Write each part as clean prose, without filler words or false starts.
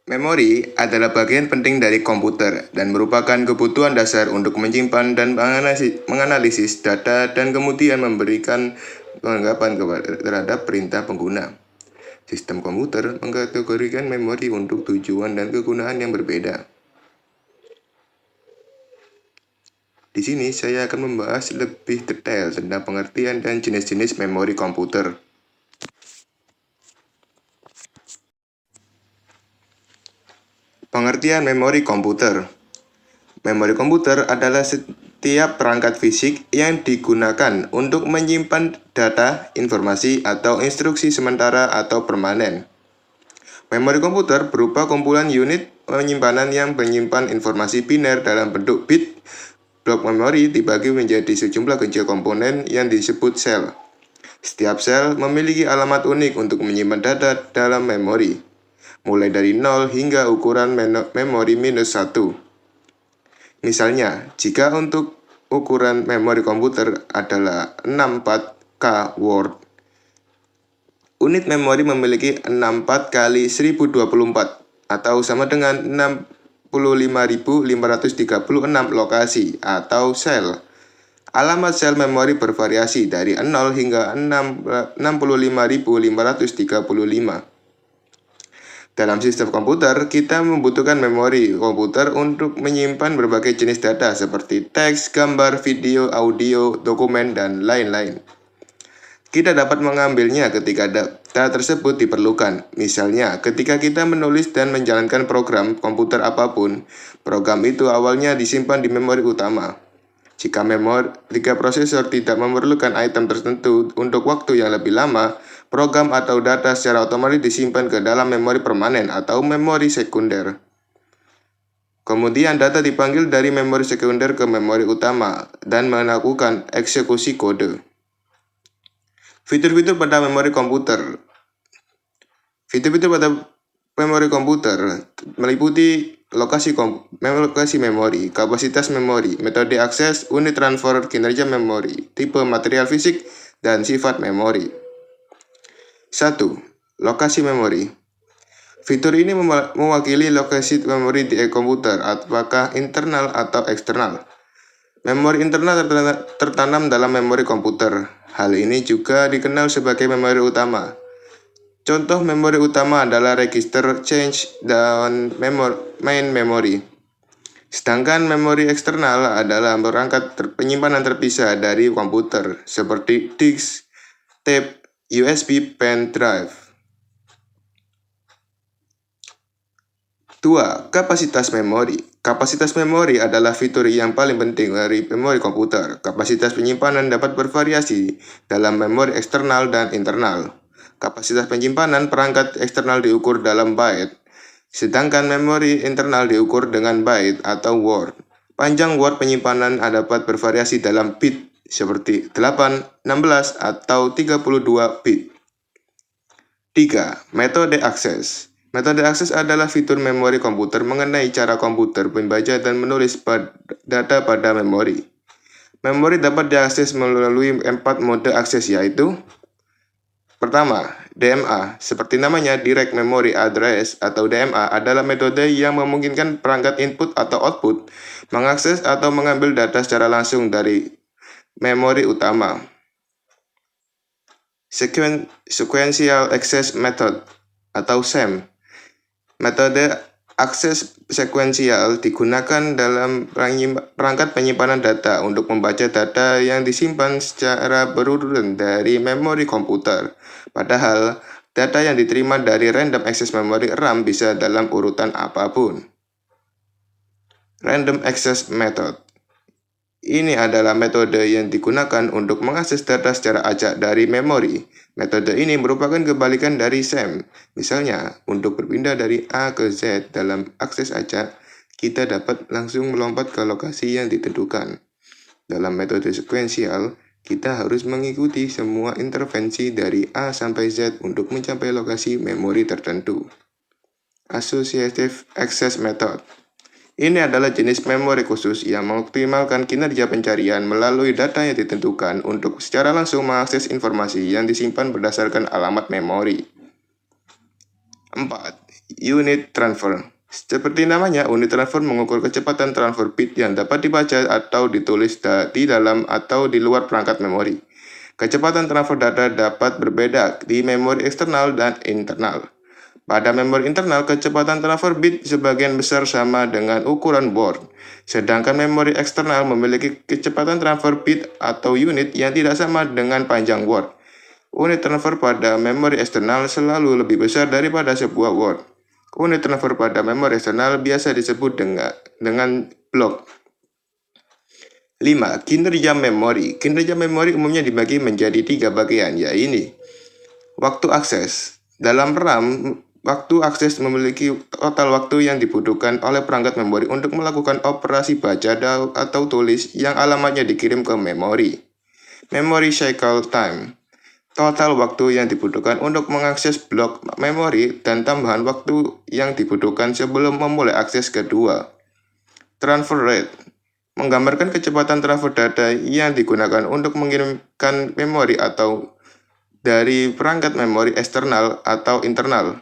Memori adalah bagian penting dari komputer dan merupakan kebutuhan dasar untuk menyimpan dan menganalisis data dan kemudian memberikan tanggapan terhadap perintah pengguna. Sistem komputer mengkategorikan memori untuk tujuan dan kegunaan yang berbeda. Di sini saya akan membahas lebih detail tentang pengertian dan jenis-jenis memori komputer. Pengertian memori komputer. Memori komputer adalah setiap perangkat fisik yang digunakan untuk menyimpan data, informasi, atau instruksi sementara atau permanen. Memori komputer berupa kumpulan unit penyimpanan yang menyimpan informasi biner dalam bentuk bit. Blok memori dibagi menjadi sejumlah kecil komponen yang disebut sel. Setiap sel memiliki alamat unik untuk menyimpan data dalam memori, mulai dari 0 hingga ukuran memori -1. Misalnya, jika untuk ukuran memori komputer adalah 64K word, unit memori memiliki 64 kali 1024 atau sama dengan 65.536 lokasi atau sel. Alamat sel memori bervariasi dari 0 hingga 65.535. Dalam sistem komputer, kita membutuhkan memori komputer untuk menyimpan berbagai jenis data seperti teks, gambar, video, audio, dokumen, dan lain-lain. Kita dapat mengambilnya ketika data tersebut diperlukan. Misalnya, ketika kita menulis dan menjalankan program komputer apapun, program itu awalnya disimpan di memori utama. Jika prosesor tidak memerlukan item tertentu untuk waktu yang lebih lama, program atau data secara otomatis disimpan ke dalam memori permanen atau memori sekunder. Kemudian data dipanggil dari memori sekunder ke memori utama dan melakukan eksekusi kode. Fitur-fitur pada memori komputer. Fitur-fitur pada memori komputer meliputi lokasi memori, kapasitas memori, metode akses, unit transfer, kinerja memori, tipe material fisik, dan sifat memori. 1. Lokasi memori. Fitur ini mewakili lokasi memori di komputer, apakah internal atau eksternal. Memori internal tertanam dalam memori komputer. Hal ini juga dikenal sebagai memori utama. Contoh memori utama adalah register, change, dan main memory. Sedangkan memori eksternal adalah perangkat penyimpanan terpisah dari komputer, seperti disk, tape, USB pen drive. 2. Kapasitas memori. Kapasitas memori adalah fitur yang paling penting dari memori komputer. Kapasitas penyimpanan dapat bervariasi dalam memori eksternal dan internal. Kapasitas penyimpanan perangkat eksternal diukur dalam byte, sedangkan memori internal diukur dengan byte atau word. Panjang word penyimpanan dapat bervariasi dalam bit, seperti 8, 16, atau 32 bit. 3. Metode akses. Metode akses adalah fitur memori komputer mengenai cara komputer membaca dan menulis data pada memori. Memori dapat diakses melalui 4 mode akses, yaitu: pertama, DMA. Seperti namanya, Direct Memory Address atau DMA adalah metode yang memungkinkan perangkat input atau output mengakses atau mengambil data secara langsung dari memori utama. Sequential Access Method atau SAM. Metode akses sekuensial digunakan dalam perangkat penyimpanan data untuk membaca data yang disimpan secara berurutan dari memori komputer. Padahal, data yang diterima dari Random Access Memory RAM bisa dalam urutan apapun. Random Access Method. Ini adalah metode yang digunakan untuk mengakses data secara acak dari memori. Metode ini merupakan kebalikan dari SAM. Misalnya, untuk berpindah dari A ke Z dalam akses acak, kita dapat langsung melompat ke lokasi yang ditentukan. Dalam metode sekuensial, kita harus mengikuti semua intervensi dari A sampai Z untuk mencapai lokasi memori tertentu. Associative Access Method. Ini adalah jenis memori khusus yang mengoptimalkan kinerja pencarian melalui data yang ditentukan untuk secara langsung mengakses informasi yang disimpan berdasarkan alamat memori. 4. unit transfer. Seperti namanya, unit transfer mengukur kecepatan transfer bit yang dapat dibaca atau ditulis di dalam atau di luar perangkat memori. Kecepatan transfer data dapat berbeda di memori eksternal dan internal. Pada memori internal, kecepatan transfer bit sebagian besar sama dengan ukuran board, sedangkan memori eksternal memiliki kecepatan transfer bit atau unit yang tidak sama dengan panjang word. Unit transfer pada memori eksternal selalu lebih besar daripada sebuah word. Unit transfer pada memori eksternal biasa disebut dengan blok. 5. Kinerja memori. Kinerja memori umumnya dibagi menjadi 3 bagian, yaitu waktu akses. Dalam RAM, waktu akses memiliki total waktu yang dibutuhkan oleh perangkat memori untuk melakukan operasi baca atau tulis yang alamatnya dikirim ke memori. Memory cycle time. Total waktu yang dibutuhkan untuk mengakses blok memori dan tambahan waktu yang dibutuhkan sebelum memulai akses kedua. Transfer rate menggambarkan kecepatan transfer data yang digunakan untuk mengirimkan memori atau dari perangkat memori eksternal atau internal.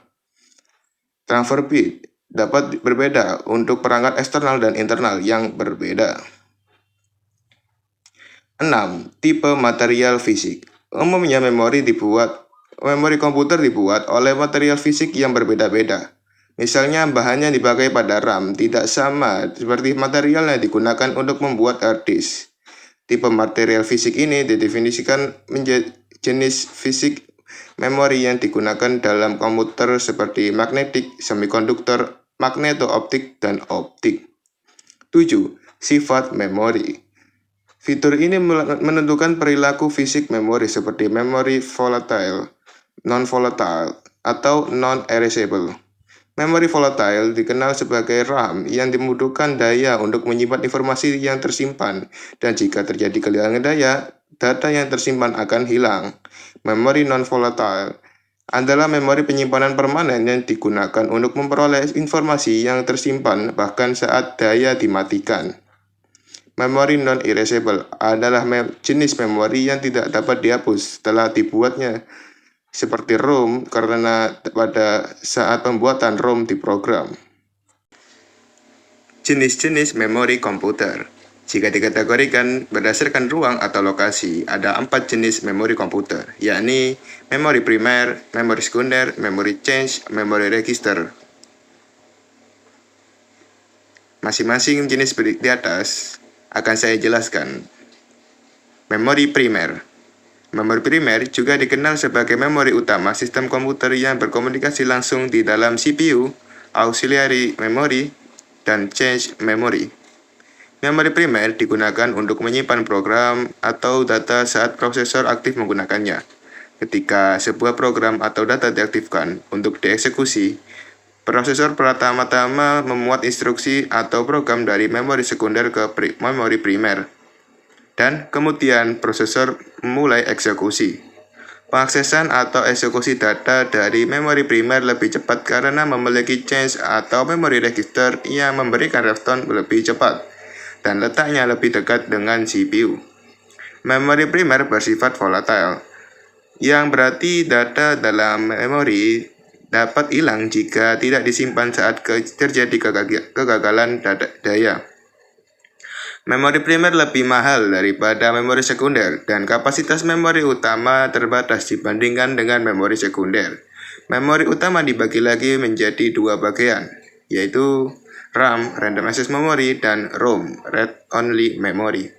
Transfer bit dapat berbeda untuk perangkat eksternal dan internal yang berbeda. 6. Tipe material fisik. Umumnya memori komputer dibuat oleh material fisik yang berbeda-beda. Misalnya bahan yang dipakai pada RAM tidak sama seperti material yang digunakan untuk membuat hard disk. Tipe material fisik ini didefinisikan menjadi jenis fisik memori yang digunakan dalam komputer seperti magnetik, semikonduktor, magneto-optik, dan optik. 7. Sifat memori. Fitur ini menentukan perilaku fisik memori seperti memori volatile, non-volatile, atau non-erasable. Memori volatile dikenal sebagai RAM yang membutuhkan daya untuk menyimpan informasi yang tersimpan, dan jika terjadi kehilangan daya, data yang tersimpan akan hilang. Memori non-volatile adalah memori penyimpanan permanen yang digunakan untuk memperoleh informasi yang tersimpan bahkan saat daya dimatikan. Memori non-erasable adalah jenis memori yang tidak dapat dihapus setelah dibuatnya, seperti ROM karena pada saat pembuatan ROM diprogram. Jenis-jenis memori komputer. Jika dikategorikan berdasarkan ruang atau lokasi, ada 4 jenis memori komputer, yakni memori primer, memori sekunder, memori cache, memori register. Masing-masing jenis di atas akan saya jelaskan. Memori primer. Memori primer juga dikenal sebagai memori utama sistem komputer yang berkomunikasi langsung di dalam CPU, auxiliary memory, dan cache memory. Memori primer digunakan untuk menyimpan program atau data saat prosesor aktif menggunakannya. Ketika sebuah program atau data diaktifkan untuk dieksekusi, prosesor pertama-tama memuat instruksi atau program dari memori sekunder ke memori primer, dan kemudian prosesor memulai eksekusi. Pengaksesan atau eksekusi data dari memori primer lebih cepat karena memiliki cache atau memori register yang memberikan respon lebih cepat dan letaknya lebih dekat dengan CPU. Memori primer bersifat volatile, yang berarti data dalam memori dapat hilang jika tidak disimpan saat terjadi kegagalan daya. Memori primer lebih mahal daripada memori sekunder dan kapasitas memori utama terbatas dibandingkan dengan memori sekunder. Memori utama dibagi lagi menjadi 2 bagian, yaitu RAM, Random Access Memory, dan ROM, Read Only Memory.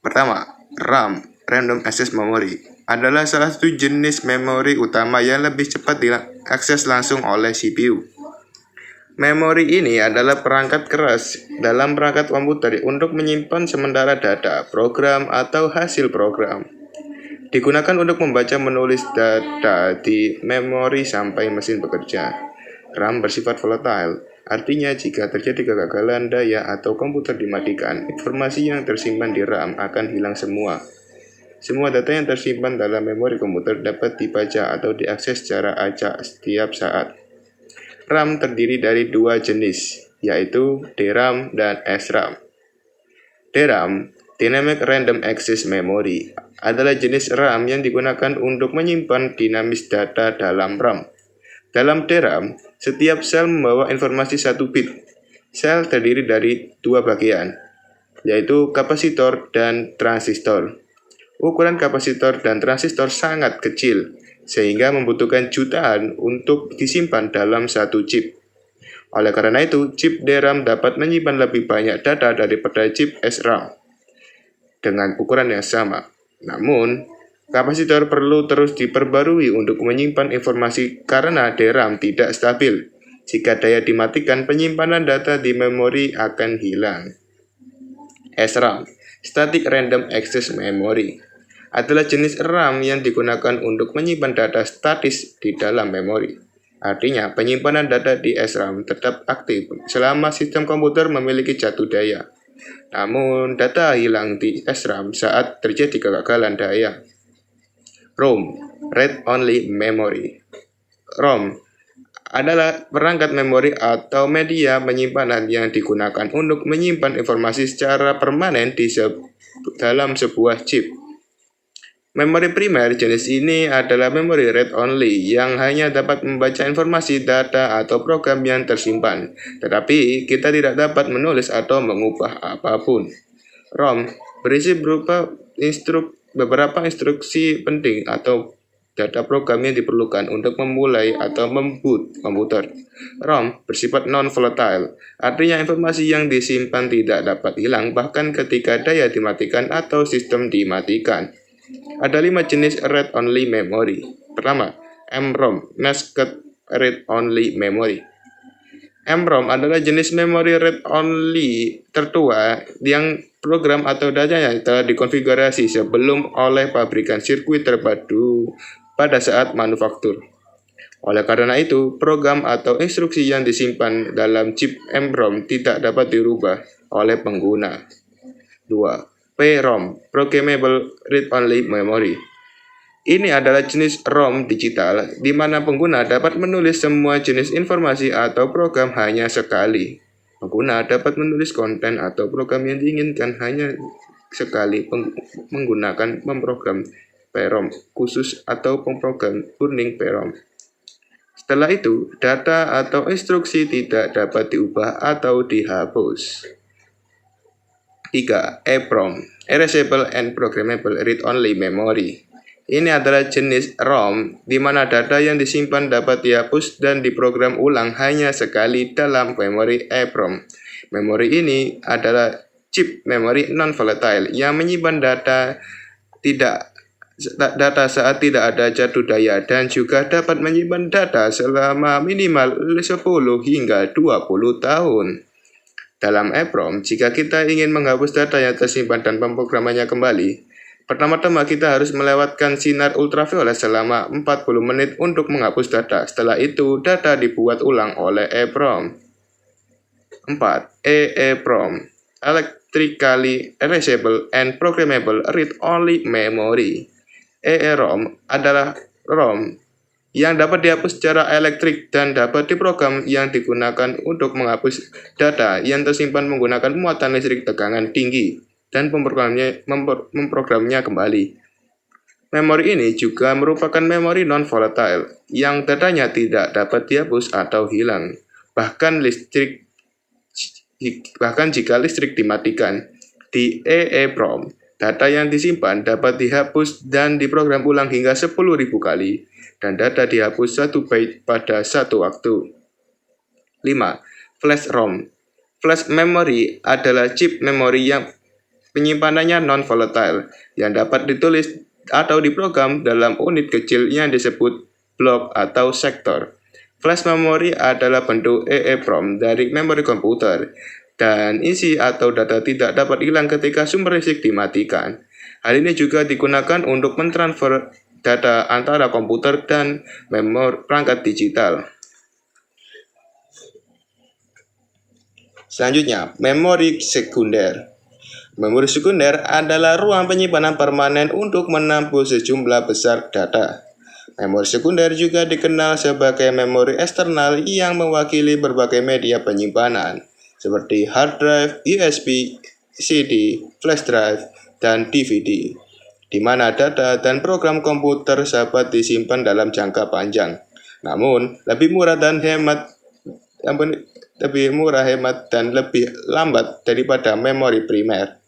Pertama, RAM, Random Access Memory, adalah salah satu jenis memori utama yang lebih cepat diakses langsung oleh CPU. Memori ini adalah perangkat keras dalam perangkat komputer untuk menyimpan sementara data, program, atau hasil program. Digunakan untuk membaca menulis data di memori sampai mesin bekerja. RAM bersifat volatile, artinya jika terjadi kegagalan daya atau komputer dimatikan, informasi yang tersimpan di RAM akan hilang semua. Semua data yang tersimpan dalam memori komputer dapat dibaca atau diakses secara acak setiap saat. RAM terdiri dari 2 jenis, yaitu DRAM dan SRAM. DRAM, Dynamic Random Access Memory, adalah jenis RAM yang digunakan untuk menyimpan dinamis data dalam RAM. Dalam DRAM, setiap sel membawa informasi 1 bit. Sel terdiri dari 2 bagian, yaitu kapasitor dan transistor. Ukuran kapasitor dan transistor sangat kecil, sehingga membutuhkan jutaan untuk disimpan dalam satu chip. Oleh karena itu, chip DRAM dapat menyimpan lebih banyak data daripada chip SRAM dengan ukuran yang sama. Namun, kapasitor perlu terus diperbarui untuk menyimpan informasi karena DRAM tidak stabil. Jika daya dimatikan, penyimpanan data di memori akan hilang. SRAM, Static Random Access Memory, adalah jenis RAM yang digunakan untuk menyimpan data statis di dalam memori. Artinya, penyimpanan data di SRAM tetap aktif selama sistem komputer memiliki jatuh daya. Namun, data hilang di SRAM saat terjadi kegagalan daya. ROM, Read Only Memory. ROM adalah perangkat memori atau media penyimpanan yang digunakan untuk menyimpan informasi secara permanen di dalam sebuah chip. Memori primer jenis ini adalah memori read-only yang hanya dapat membaca informasi, data, atau program yang tersimpan, tetapi kita tidak dapat menulis atau mengubah apapun. ROM berisi berupa beberapa instruksi penting atau data program yang diperlukan untuk memulai atau memboot komputer. ROM bersifat non-volatile, artinya informasi yang disimpan tidak dapat hilang bahkan ketika daya dimatikan atau sistem dimatikan. Ada 5 jenis read-only memory. Pertama, MROM, Masked Read-Only Memory. MROM adalah jenis memori read-only tertua yang program atau datanya telah dikonfigurasi sebelum oleh pabrikan sirkuit terpadu pada saat manufaktur. Oleh karena itu, program atau instruksi yang disimpan dalam chip MROM tidak dapat dirubah oleh pengguna. 2. PROM, Programmable Read-Only Memory. Ini adalah jenis ROM digital, di mana pengguna dapat menulis semua jenis informasi atau program hanya sekali. Pengguna dapat menulis konten atau program yang diinginkan hanya sekali menggunakan memprogram PROM khusus atau pemrogram burning PROM. Setelah itu, data atau instruksi tidak dapat diubah atau dihapus. 3. EEPROM, Erasable and Programmable Read-Only Memory. Ini adalah jenis ROM di mana data yang disimpan dapat dihapus dan diprogram ulang hanya sekali dalam memori EEPROM. Memori ini adalah chip memori non-volatile yang menyimpan data saat tidak ada jatuh daya dan juga dapat menyimpan data selama minimal 10 hingga 20 tahun. Dalam EEPROM, jika kita ingin menghapus data yang tersimpan dan pemrogramannya kembali, pertama-tama kita harus melewatkan sinar ultraviolet selama 40 menit untuk menghapus data. Setelah itu, data dibuat ulang oleh EEPROM. 4. EEPROM, Electrically Erasable and Programmable Read-Only Memory. EEROM adalah ROM yang dapat dihapus secara elektrik dan dapat diprogram yang digunakan untuk menghapus data yang tersimpan menggunakan muatan listrik tegangan tinggi dan memprogramnya kembali. Memori ini juga merupakan memori non-volatile yang datanya tidak dapat dihapus atau hilang, bahkan jika listrik dimatikan. Di EEPROM, data yang disimpan dapat dihapus dan diprogram ulang hingga 10.000 kali, dan data dihapus 1 byte pada satu waktu. 5. Flash ROM. Flash memory adalah chip memori yang penyimpanannya non-volatile, yang dapat ditulis atau diprogram dalam unit kecil yang disebut blok atau sektor. Flash memory adalah bentuk EEPROM dari memori komputer, dan isi atau data tidak dapat hilang ketika sumber listrik dimatikan. Hal ini juga digunakan untuk mentransfer data antara komputer dan perangkat digital. Selanjutnya, memori sekunder. Memori sekunder adalah ruang penyimpanan permanen untuk menampung sejumlah besar data. Memori sekunder juga dikenal sebagai memori eksternal yang mewakili berbagai media penyimpanan, seperti hard drive, USB, CD, flash drive, dan DVD, di mana data dan program komputer dapat disimpan dalam jangka panjang. Namun, lebih murah dan hemat dan lebih lambat daripada memori primer.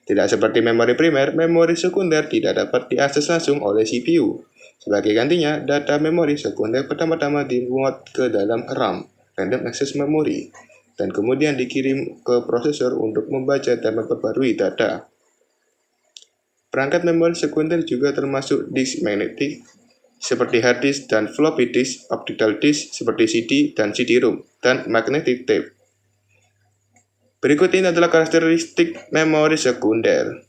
Tidak seperti memori primer, memori sekunder tidak dapat diakses langsung oleh CPU. Sebagai gantinya, data memori sekunder pertama-tama dimuat ke dalam RAM, Random Access Memory, dan kemudian dikirim ke prosesor untuk membaca dan memperbarui data. Perangkat memori sekunder juga termasuk disk magnetik seperti hard disk dan floppy disk, optical disk seperti CD dan CD-ROM, dan magnetic tape. Berikut ini adalah karakteristik memori sekunder.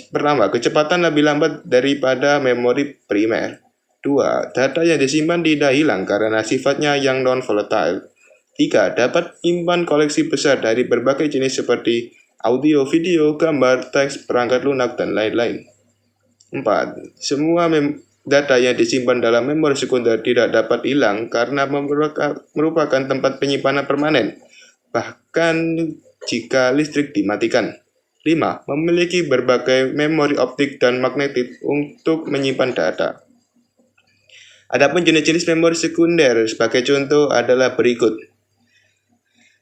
Pertama, kecepatan lebih lambat daripada memori primer. 2. Data yang disimpan tidak hilang karena sifatnya yang non-volatile. 3. Dapat menyimpan koleksi besar dari berbagai jenis seperti audio, video, gambar, teks, perangkat lunak, dan lain-lain. 4. Semua data yang disimpan dalam memori sekunder tidak dapat hilang karena merupakan tempat penyimpanan permanen, bahkan jika listrik dimatikan. 5. Memiliki berbagai memori optik dan magnetik untuk menyimpan data. Adapun jenis-jenis memori sekunder sebagai contoh adalah berikut.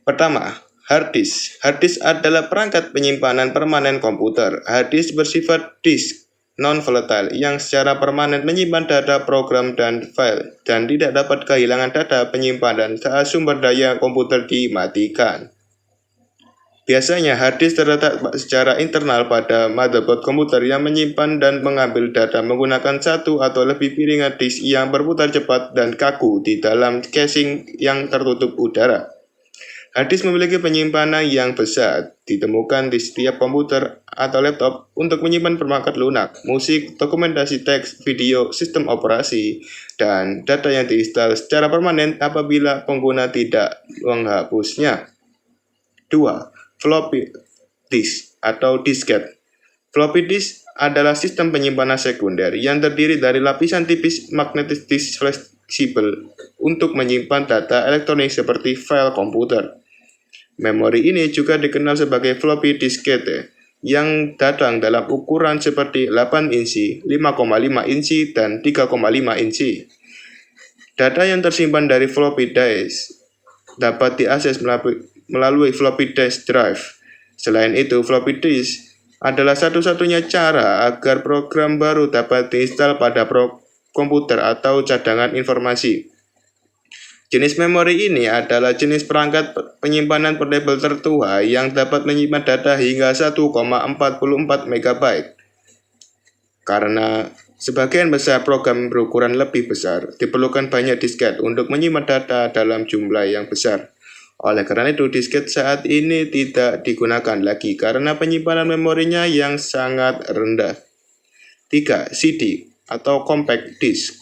Pertama, hard disk. Hard disk adalah perangkat penyimpanan permanen komputer. Hard disk bersifat disk non-volatile yang secara permanen menyimpan data, program, dan file dan tidak dapat kehilangan data penyimpanan saat sumber daya komputer dimatikan. Biasanya hard disk terletak secara internal pada motherboard komputer yang menyimpan dan mengambil data menggunakan satu atau lebih piringan disk yang berputar cepat dan kaku di dalam casing yang tertutup udara. Hard disk memiliki penyimpanan yang besar, ditemukan di setiap komputer atau laptop untuk menyimpan perangkat lunak, musik, dokumentasi teks, video, sistem operasi, dan data yang diinstal secara permanen apabila pengguna tidak menghapusnya. 2. Floppy disk atau disket. Floppy disk adalah sistem penyimpanan sekunder yang terdiri dari lapisan tipis magnetic disk fleksibel untuk menyimpan data elektronik seperti file komputer. Memori ini juga dikenal sebagai floppy diskette yang datang dalam ukuran seperti 8 inci, 5,5 inci, dan 3,5 inci. Data yang tersimpan dari floppy disk dapat diakses melalui floppy disk drive. Selain itu, floppy disk adalah satu-satunya cara agar program baru dapat diinstal pada komputer atau cadangan informasi. Jenis memori ini adalah jenis perangkat penyimpanan portable tertua yang dapat menyimpan data hingga 1,44 MB. Karena sebagian besar program berukuran lebih besar, diperlukan banyak disket untuk menyimpan data dalam jumlah yang besar. Oleh karena itu, disket saat ini tidak digunakan lagi karena penyimpanan memorinya yang sangat rendah. 3. CD atau compact disk.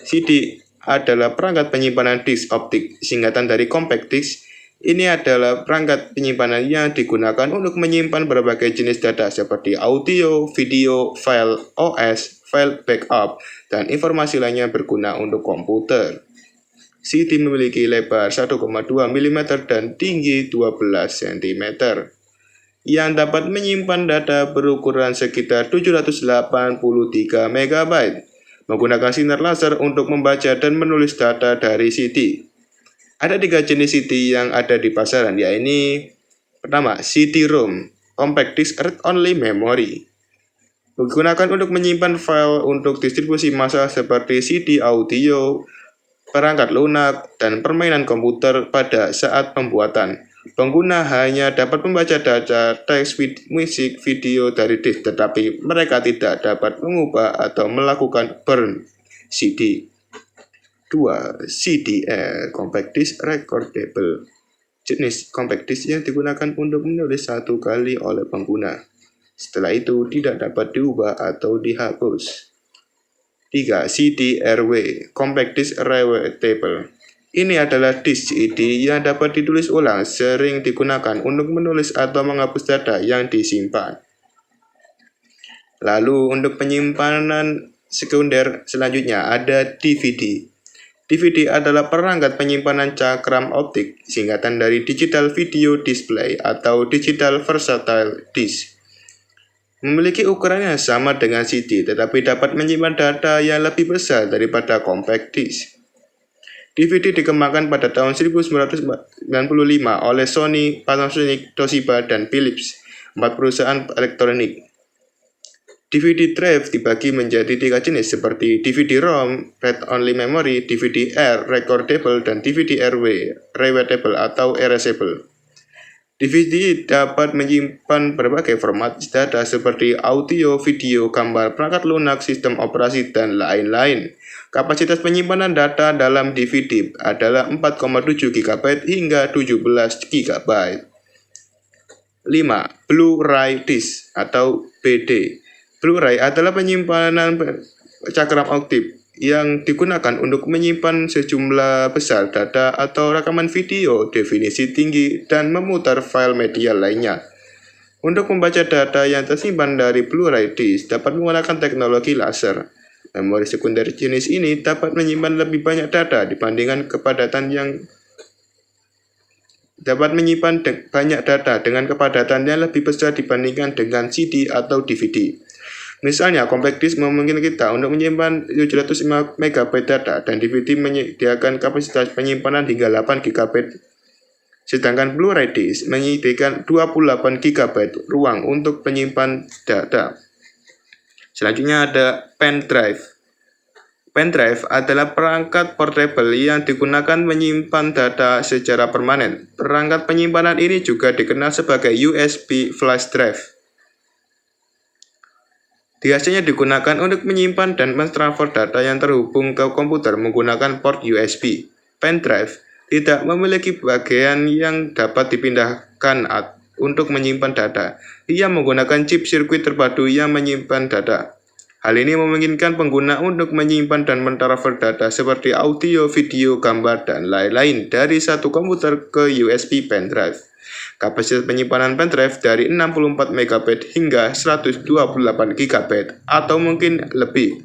CD adalah perangkat penyimpanan disk optik, singkatan dari compact disk. Ini adalah perangkat penyimpanan yang digunakan untuk menyimpan berbagai jenis data seperti audio, video, file OS, file backup, dan informasi lainnya berguna untuk komputer. CD memiliki lebar 1,2 mm dan tinggi 12 cm yang dapat menyimpan data berukuran sekitar 783 MB menggunakan sinar laser untuk membaca dan menulis data dari CD. Ada 3 jenis CD yang ada di pasaran, yaitu pertama, CD-ROM, Compact Disk Read Only Memory. Digunakan untuk menyimpan file untuk distribusi massal seperti CD audio, perangkat lunak, dan permainan komputer pada saat pembuatan. Pengguna hanya dapat membaca data, teks, musik, video dari disk, tetapi mereka tidak dapat mengubah atau melakukan burn CD. 2. CDR, Compact Disk Recordable. Jenis compact disk yang digunakan untuk menulis satu kali oleh pengguna. Setelah itu tidak dapat diubah atau dihapus. 3. CD-RW, Compact Disk Rewritable. Ini adalah disk CD yang dapat ditulis ulang, sering digunakan untuk menulis atau menghapus data yang disimpan. Lalu untuk penyimpanan sekunder selanjutnya ada DVD. DVD adalah perangkat penyimpanan cakram optik, singkatan dari Digital Video Display atau Digital Versatile Disc. Memiliki ukuran yang sama dengan CD, tetapi dapat menyimpan data yang lebih besar daripada compact disk. DVD dikembangkan pada tahun 1995 oleh Sony, Panasonic, Toshiba, dan Philips, 4 perusahaan elektronik. DVD drive dibagi menjadi 3 jenis seperti DVD-ROM, read-only memory, DVD-R, recordable, dan DVD-RW, rewatable atau erasable. DVD dapat menyimpan berbagai format data seperti audio, video, gambar, perangkat lunak, sistem operasi, dan lain-lain. Kapasitas penyimpanan data dalam DVD adalah 4,7 GB hingga 17 GB. 5. Blu-ray disc atau BD. Blu-ray adalah penyimpanan cakram optik yang digunakan untuk menyimpan sejumlah besar data atau rekaman video definisi tinggi dan memutar file media lainnya. Untuk membaca data yang tersimpan dari Blu-ray disc dapat menggunakan teknologi laser. Memori sekunder jenis ini dapat menyimpan lebih banyak data dibandingkan kepadatan dengan kepadatan yang lebih besar dibandingkan dengan CD atau DVD. Misalnya, compact disc memungkinkan kita untuk menyimpan 705 MB data dan DVD menyediakan kapasitas penyimpanan hingga 8 GB. Sedangkan Blu-ray disc menyediakan 28 GB ruang untuk menyimpan data. Selanjutnya ada pen drive. Pen drive adalah perangkat portable yang digunakan menyimpan data secara permanen. Perangkat penyimpanan ini juga dikenal sebagai USB flash drive. Biasanya digunakan untuk menyimpan dan mentransfer data yang terhubung ke komputer menggunakan port USB. Pen drive tidak memiliki bagian yang dapat dipindahkan untuk menyimpan data. Ia menggunakan chip sirkuit terpadu yang menyimpan data. Hal ini memungkinkan pengguna untuk menyimpan dan mentransfer data seperti audio, video, gambar, dan lain-lain dari satu komputer ke USB pen drive. Kapasitas penyimpanan pen drive dari 64 MB hingga 128 GB atau mungkin lebih.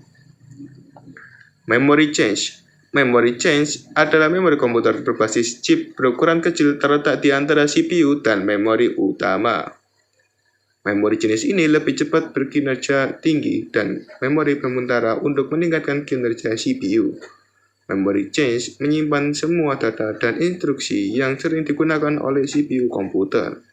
Memory change. Memory change adalah memori komputer berbasis chip berukuran kecil terletak di antara CPU dan memori utama. Memori jenis ini lebih cepat berkinerja tinggi dan memori sementara untuk meningkatkan kinerja CPU. Memory change menyimpan semua data dan instruksi yang sering digunakan oleh CPU komputer.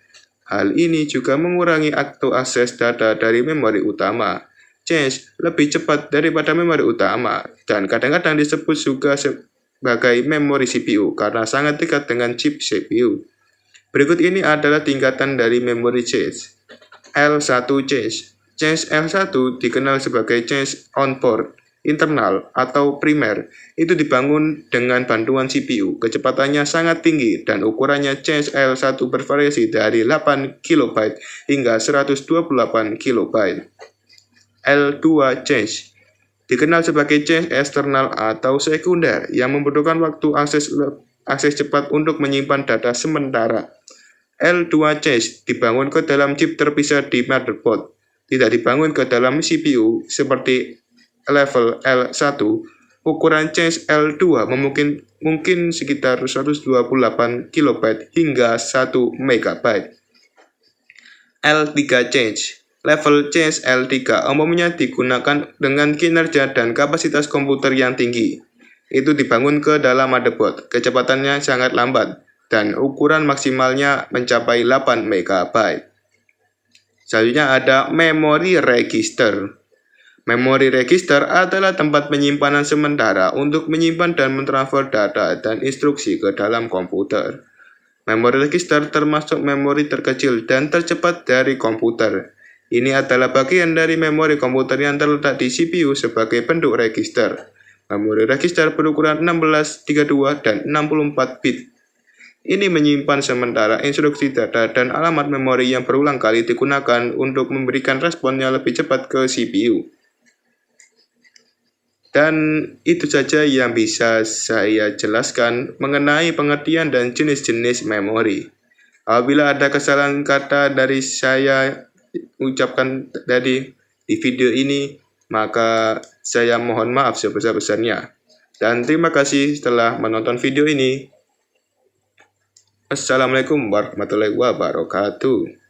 Hal ini juga mengurangi akses data dari memori utama. Change lebih cepat daripada memori utama dan kadang-kadang disebut juga sebagai memori CPU karena sangat dekat dengan chip CPU. Berikut ini adalah tingkatan dari memory change. L1 change. Change L1 dikenal sebagai change on board internal atau primer. Itu dibangun dengan bantuan CPU. Kecepatannya sangat tinggi dan ukurannya change L1 bervariasi dari 8 KB hingga 128 KB. L2 change dikenal sebagai change eksternal atau sekunder yang membutuhkan waktu akses cepat untuk menyimpan data sementara. L2 change dibangun ke dalam chip terpisah di motherboard, tidak dibangun ke dalam CPU seperti level L1. Ukuran change L2 mungkin sekitar 128 KB hingga 1 MB. L3 change. Level change L3 umumnya digunakan dengan kinerja dan kapasitas komputer yang tinggi. Itu dibangun ke dalam motherboard, kecepatannya sangat lambat, dan ukuran maksimalnya mencapai 8 MB. Selanjutnya ada memory register. Memory register adalah tempat penyimpanan sementara untuk menyimpan dan mentransfer data dan instruksi ke dalam komputer. Memory register termasuk memori terkecil dan tercepat dari komputer. Ini adalah bagian dari memori komputer yang terletak di CPU sebagai bentuk register. Memori register berukuran 16, 32, dan 64 bit. Ini menyimpan sementara instruksi data dan alamat memori yang berulang kali digunakan untuk memberikan respon yang lebih cepat ke CPU. Dan itu saja yang bisa saya jelaskan mengenai pengertian dan jenis-jenis memori. Apabila ada kesalahan kata dari saya ucapkan tadi di video ini, maka saya mohon maaf sebesar-besarnya. Dan terima kasih telah menonton video ini. Assalamualaikum warahmatullahi wabarakatuh.